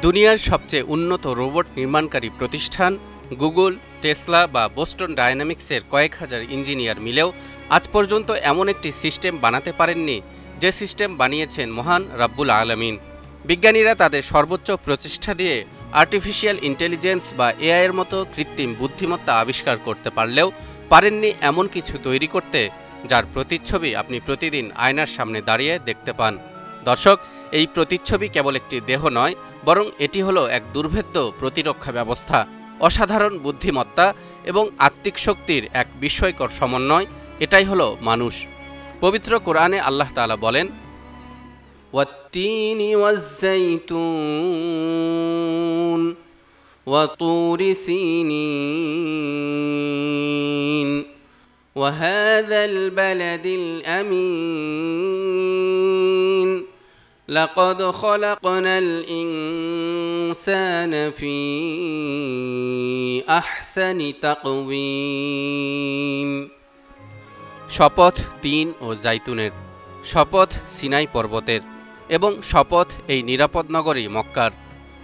দুনিয়ার সবচেয়ে উন্নত রোবট নির্মাণকারী প্রতিষ্ঠান গুগল, টেসলা বা বোস্টন ডায়নামিক্সের কয়েক হাজার ইঞ্জিনিয়ার মিলেও আজ পর্যন্ত এমন একটি সিস্টেম বানাতে পারেননি যে সিস্টেম বানিয়েছেন মহান রাব্বুল আলামিন। বিজ্ঞানীরা তাদের সর্বোচ্চ প্রচেষ্টা দিয়ে আর্টিফিশিয়াল ইন্টেলিজেন্স বা এআইয়ের মতো কৃত্রিম বুদ্ধিমত্তা আবিষ্কার করতে পারলেও পারেননি এমন কিছু তৈরি করতে যার প্রতিচ্ছবি আপনি প্রতিদিন আয়নার সামনে দাঁড়িয়ে দেখতে পান। দর্শক, এই প্রতিচ্ছবি কেবল একটি দেহ নয়, বরং এটি হলো এক দুর্ভেদ্য প্রতিরক্ষা ব্যবস্থা, অসাধারণ বুদ্ধিমত্তা এবং আত্মিক শক্তির এক বিস্ময়কর সমন্বয়। এটাই হলো মানুষ। পবিত্র কোরআনে আল্লাহ তাআলা বলেন, ওয়াত্তিনি ওয়াজ্জাইতুন ওয়া তুরি সিনিন ওয়া হাযাল বালাদিল আমিন লাকাদ খলাকনাল ইনসানা ফি আহসানি তাকওয়িম। শপথ তিন ও জাইতুনের, শপথ সিনাই পর্বতের এবং শপথ এই নিরাপদ নগরী মক্কার।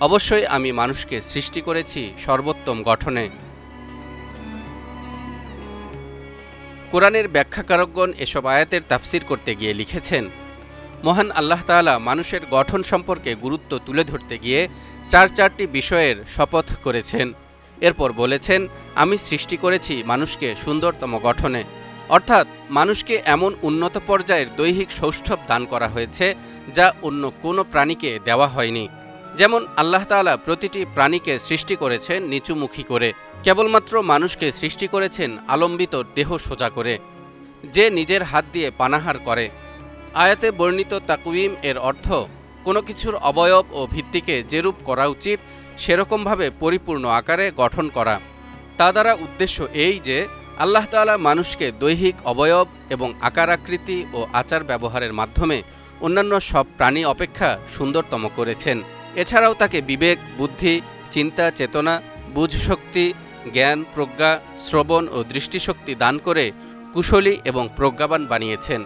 অবশ্যই আমি মানুষকে সৃষ্টি করেছি সর্বোত্তম গঠনে। কোরআনের ব্যাখ্যাকারকগণ এসব আয়াতের তাফসির করতে গিয়ে লিখেছেন, মহান আল্লাহ তাআলা মানুষের গঠন সম্পর্কে গুরুত্ব তুলে ধরতে গিয়ে চারটি বিষয়ের শপথ করেছেন। এরপর বলেছেন, আমি সৃষ্টি করেছি মানুষকে সুন্দরতম গঠনে, অর্থাৎ মানুষকে এমন উন্নত পর্যায়ের দৈহিক সৌষ্ঠব দান করা হয়েছে যা অন্য কোনো প্রাণীকে দেওয়া হয়নি। যেমন আল্লাহ তাআলা প্রতিটি প্রাণীকে সৃষ্টি করেছেন নিচুমুখী করে, কেবলমাত্র মানুষকে সৃষ্টি করেছেন আলম্বিত দেহ সোজা করে, যে নিজের হাত দিয়ে পানাহার করে। আয়াতে বর্ণিত তাকওয়িম এর অর্থ কোনো কিছুর অবয়ব ও ভিত্তিকে যেরূপ করা উচিত সেরকমভাবে পরিপূর্ণ আকারে গঠন করা। তা দ্বারা উদ্দেশ্য এই যে আল্লাহ তাআলা মানুষকে দৈহিক অবয়ব এবং আকার আকৃতি ও আচার ব্যবহারের মাধ্যমে অন্যান্য সব প্রাণী অপেক্ষা সুন্দরতম করেছেন। এছাড়াও তাকে বিবেক, বুদ্ধি, চিন্তা, চেতনা, বুঝশক্তি, জ্ঞান, প্রজ্ঞা, শ্রবণ ও দৃষ্টিশক্তি দান করে কুশলী এবং প্রজ্ঞাবান বানিয়েছেন।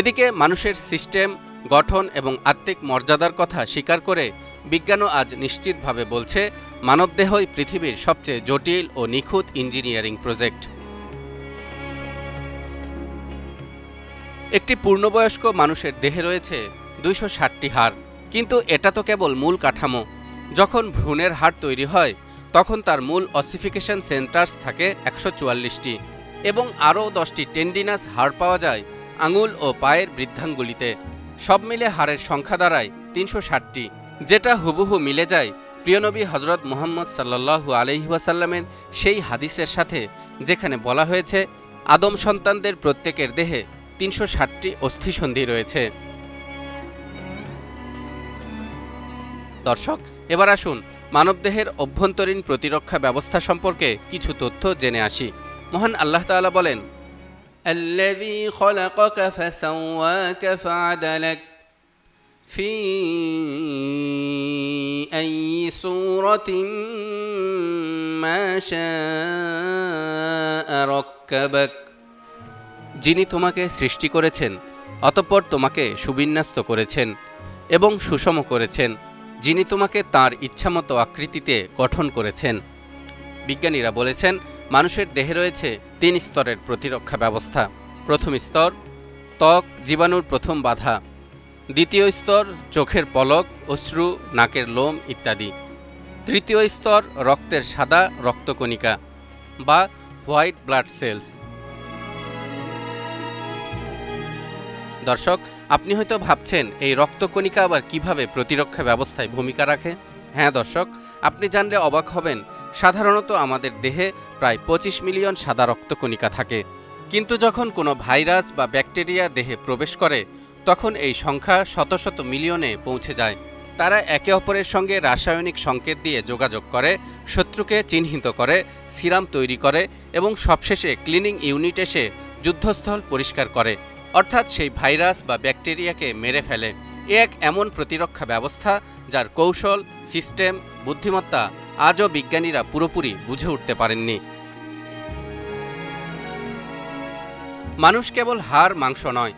এদিকে মানুষের সিস্টেম, গঠন এবং আত্মিক মর্যাদার কথা স্বীকার করে বিজ্ঞানও আজ নিশ্চিতভাবে বলছে মানবদেহই পৃথিবীর সবচেয়ে জটিল ও নিখুঁত ইঞ্জিনিয়ারিং প্রজেক্ট। একটি পূর্ণবয়স্ক মানুষের দেহে রয়েছে 260টি হাড়, কিন্তু এটা তো কেবল মূল কাঠামো। যখন ভ্রূণের হাড় তৈরি হয় তখন তার মূল অসিফিকেশন সেন্টার্স থাকে 144টি এবং আরও 10টি টেন্ডিনাস হাড় পাওয়া যায় আঙুল ও পায়ের বৃদ্ধাঙ্গুলিতে। সব মিলে হাড়ের সংখ্যা দাঁড়ায় 360টি, যেটা হুবহু মিলে যায় প্রিয়নবী হজরত মুহাম্মদ সাল্লাল্লাহু আলাইহি ওয়াসাল্লামের সেই হাদিসের সাথে যেখানে বলা হয়েছে আদম সন্তানদের প্রত্যেকের দেহে 360টি অস্থিসন্ধি রয়েছে। দর্শক, এবার আসুন মানবদেহের অভ্যন্তরীণ প্রতিরক্ষা ব্যবস্থা সম্পর্কে কিছু তথ্য জেনে আসি। মহান আল্লাহ তাআলা বলেন, আল্লাযী খলাকাকা ফাসাওয়াকা ফাআদালাক ফি আইয়ি সূরাতিন মা শাআ রাক্কাবাক। যিনি তোমাকে সৃষ্টি করেছেন, অতঃপর তোমাকে সুবিন্যস্ত করেছেন এবং সুষম করেছেন, যিনি তোমাকে তাঁর ইচ্ছামতো আকৃতিতে গঠন করেছেন। বিজ্ঞানীরা বলেছেন মানুষের দেহে রয়েছে 3 স্তরের প্রতিরক্ষা ব্যবস্থা। প্রথম স্তর ত্বক, জীবাণুর প্রথম বাধা। দ্বিতীয় স্তর চোখের পলক, অশ্রু, নাকের লোম ইত্যাদি। তৃতীয় স্তর রক্তের সাদা রক্তকণিকা বা হোয়াইট ব্লাড সেলস। দর্শক, আপনি হয়তো ভাবছেন এই রক্তকণিকা আবার কিভাবে প্রতিরক্ষা ব্যবস্থায় ভূমিকা রাখে। হ্যাঁ দর্শক, আপনি জানলে অবাক হবেন। সাধারণত আমাদের দেহে প্রায় 25 মিলিয়ন সাদা রক্তকণিকা থাকে, কিন্তু যখন কোনো ভাইরাস বা ব্যাকটেরিয়া দেহে প্রবেশ করে তখন এই সংখ্যা শত শত মিলিয়নে পৌঁছে যায়। তারা একে অপরের সঙ্গে রাসায়নিক সংকেত দিয়ে যোগাযোগ করে, শত্রুকে চিহ্নিত করে, সিরাম তৈরি করে এবং সবশেষে ক্লিনিং ইউনিট এসে যুদ্ধস্থল পরিষ্কার করে, অর্থাৎ সেই ভাইরাস বা ব্যাকটেরিয়াকে মেরে ফেলে। এ এক এমন প্রতিরক্ষা ব্যবস্থা যার কৌশল, সিস্টেম, বুদ্ধিমত্তা আজও বিজ্ঞানীরা পুরোপুরি বুঝে উঠতে পারেননি। মানুষ কেবল হাড় মাংস নয়,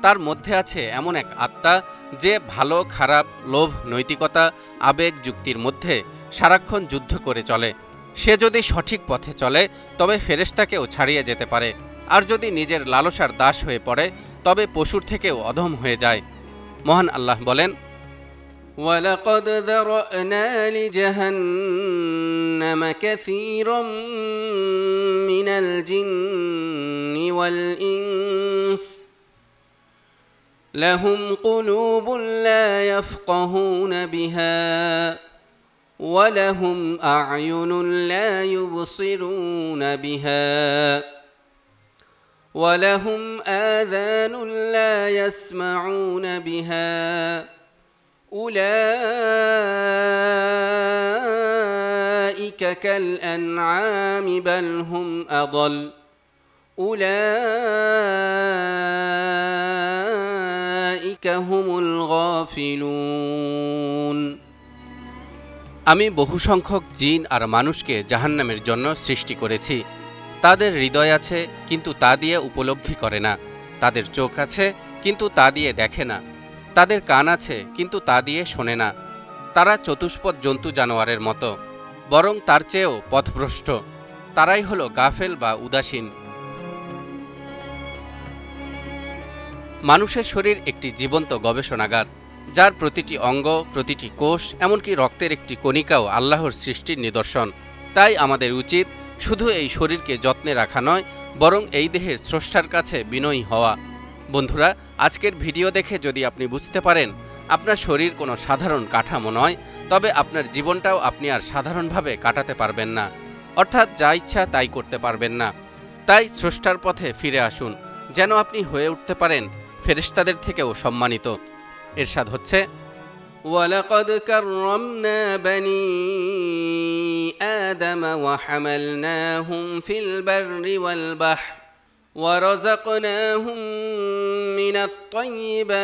তার মধ্যে আছে এমন এক আত্মা যে ভালো খারাপ, লোভ, নৈতিকতা, আবেগ, যুক্তির মধ্যে সারাক্ষণ যুদ্ধ করে চলে। সে যদি সঠিক পথে চলে তবে ফেরেশতাকেও ছাড়িয়ে যেতে পারে, আর যদি নিজের লালসার দাস হয়ে পড়ে তবে পশুর থেকেও অধম হয়ে যায়। মহান আল্লাহ বলেন, وَلَقَدْ ذَرَأْنَا لِجَهَنَّمَ كَثِيرًا مِنَ الْجِنِّ وَالْإِنسِ لَهُمْ قُلُوبٌ لَّا يَفْقَهُونَ بِهَا وَلَهُمْ أَعْيُنٌ لَّا يُبْصِرُونَ بِهَا وَلَهُمْ آذَانٌ لَّا يَسْمَعُونَ بِهَا أُولَئِكَ كَالْأَنْعَامِ بَلْ هُمْ أَضَلُّ أُولَئِكَ هُمُ الْغَافِلُونَ। আমি বহু সংখ্যক জিন আর মানুষকে জাহান্নামের জন্য সৃষ্টি করেছি। তাদের হৃদয় আছে কিন্তু তা দিয়ে উপলব্ধি করে না, তাদের চোখ আছে কিন্তু তা দিয়ে দেখে না, তাদের কান আছে কিন্তু তা দিয়ে শোনে না। তারা চতুষ্পদ জন্তু জানোয়ারের মতো, বরং তার চেয়েও পথভ্রষ্ট। তারাই হলো গাফেল বা উদাসীন। মানুষের শরীর একটি জীবন্ত গবেষণাগার, যার প্রতিটি অঙ্গ, প্রতিটি কোষ, এমনকি রক্তের একটি কণিকাও আল্লাহর সৃষ্টির নিদর্শন। তাই আমাদের উচিত শুধু এই শরীরকে যত্নে রাখা নয়, বরং এই দেহের স্রষ্টার কাছে বিনয়ী হওয়া। বন্ধুরা, আজকের ভিডিও দেখে যদি আপনি বুঝতে পারেন আপনার শরীর কোনো সাধারণ কাঠামো নয়, তবে আপনার জীবনটাও আপনি আর সাধারণভাবে কাটাতে পারবেন না, অর্থাৎ যা ইচ্ছা তাই করতে পারবেন না। তাই স্রষ্টার পথে ফিরে আসুন, যেন আপনি হয়ে উঠতে পারেন ফেরেশতাদের থেকেও সম্মানিত। ইরশাদ হচ্ছে, وَلَقَدْ كَرَّمْنَا بَنِي آدَمَ وَحَمَلْنَاهُمْ فِي الْبَرِّ وَالْبَحْرِ وَرَزَقْنَاهُمْ مِنَ الطَّيِّبَاتِ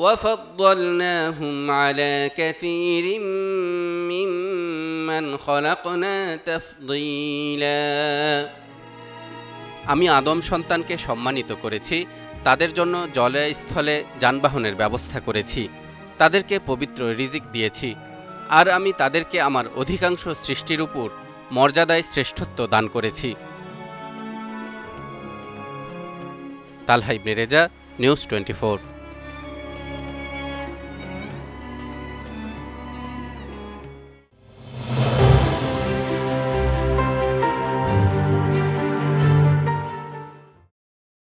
وَفَضَّلْنَاهُمْ عَلَى كَثِيرٍ مِّمَّنْ خَلَقْنَا تَفْضِيلًا। আমি আদম সন্তানকে সম্মানিত করেছি, তাদের জন্য জলে স্থলে যানবাহনের ব্যবস্থা করেছি, তাদেরকে পবিত্র রিজিক দিয়েছি, আর আমি তাদেরকে আমার অধিকাংশ সৃষ্টির উপর মর্যাদায় শ্রেষ্ঠত্ব দান করেছি। তালহা ইবনে রেজা, নিউজ 24।